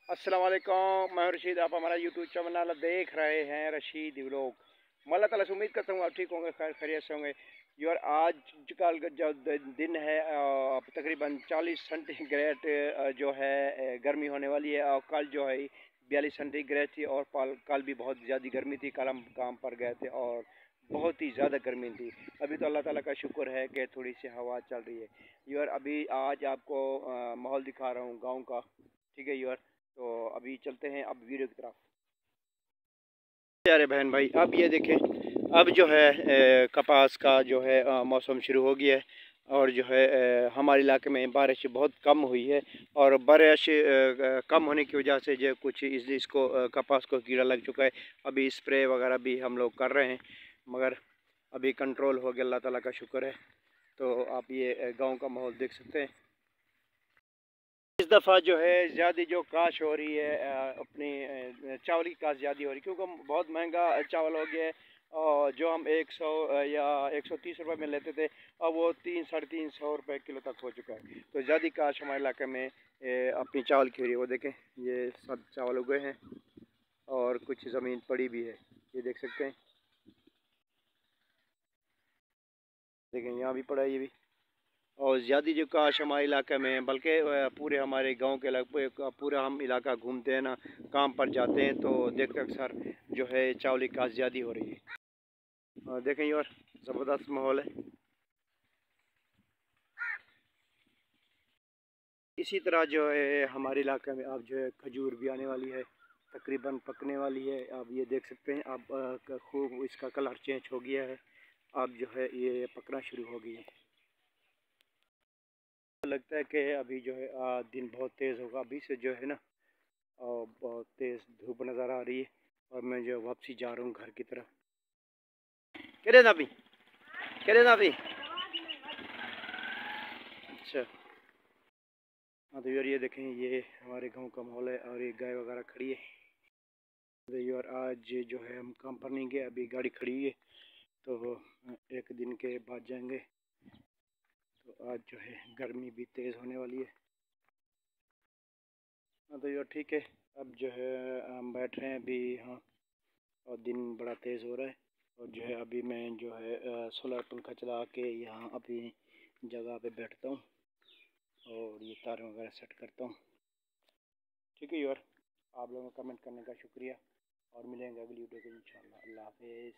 अस्सलाम वालेकुम, मैं हूं रशीद। आप हमारा यूट्यूब चैनल देख रहे हैं रशीद व्लॉग। मैं अल्लाह ताला से उम्मीद करता हूँ आप ठीक होंगे, खैर खैरियत से होंगे। यार आज कल का जो दिन है तकरीबन 40 सेंटीग्रेड जो है गर्मी होने वाली है। और कल जो है 42 सेंटीग्रेड थी और कल भी बहुत ज़्यादा गर्मी थी। कल हम काम पर गए थे और बहुत ही ज़्यादा गर्मी थी। अभी तो अल्लाह ताला का शुक्र है कि थोड़ी सी हवा चल रही है। यार अभी आज आपको माहौल दिखा रहा हूँ गाँव का, ठीक है यार। तो अभी चलते हैं अब वीडियो की तरफ। प्यारे बहन भाई, अब ये देखें, अब जो है कपास का जो है मौसम शुरू हो गया है। और जो है हमारे इलाके में बारिश बहुत कम हुई है। और बारिश कम होने की वजह से जो कुछ इसको कपास को कीड़ा लग चुका है। अभी स्प्रे वगैरह भी हम लोग कर रहे हैं, मगर अभी कंट्रोल हो गया, अल्लाह ताला का शुक्र है। तो आप ये गांव का माहौल देख सकते हैं। इस दफ़ा जो है ज़्यादा जो काश हो रही है अपनी चावल की काश ज़्यादा हो रही है, क्योंकि बहुत महंगा चावल हो गया है। और जो हम 100 या 130 रुपये में लेते थे, अब वो 300-350 रुपये किलो तक हो चुका है। तो ज़्यादा काश हमारे इलाके में अपनी चावल की हो रही है। वो देखें, ये सब चावल उगे हैं और कुछ ज़मीन पड़ी भी है, ये देख सकते हैं। देखें यहाँ भी पड़ा है, ये भी। और ज़्यादा जो काश हमारे इलाके में, बल्कि पूरे हमारे गांव के पूरा हम इलाका घूमते हैं ना, काम पर जाते हैं, तो देखते अक्सर जो है चावल की काश ज़्यादा हो रही है। और देखें और ज़बरदस्त माहौल है। इसी तरह जो है हमारे इलाके में अब जो है खजूर भी आने वाली है, तकरीबन पकने वाली है। आप ये देख सकते हैं, अब खूब इसका कलर चेंज हो गया है। अब जो है ये पकना शुरू हो गई है। लगता है कि अभी जो है दिन बहुत तेज़ होगा। अभी से जो है ना और बहुत तेज़ धूप नज़र आ रही है। और मैं जो वापसी जा रहा हूँ घर की तरफ। करे ना भी, करे ना भी। अच्छा, हाँ तो यार ये देखें, ये हमारे गांव का माहौल है और ये गाय वगैरह खड़ी है। तो यार आज जो है हम काम पर नहीं गए, अभी गाड़ी खड़ी है, तो एक दिन के बाद जाएंगे। तो आज जो है गर्मी भी तेज़ होने वाली है। हाँ तो यार ठीक है, अब जो है हम बैठ रहे हैं अभी। हाँ, और दिन बड़ा तेज़ हो रहा है। और जो है अभी मैं जो है सोलर पंखा चला के यहाँ अपनी जगह पे बैठता हूँ और ये तार वगैरह सेट करता हूँ। ठीक है यार, आप लोगों का कमेंट करने का शुक्रिया। और मिलेंगे अगली वीडियो को इंशाल्लाह। अल्लाह हाफिज़।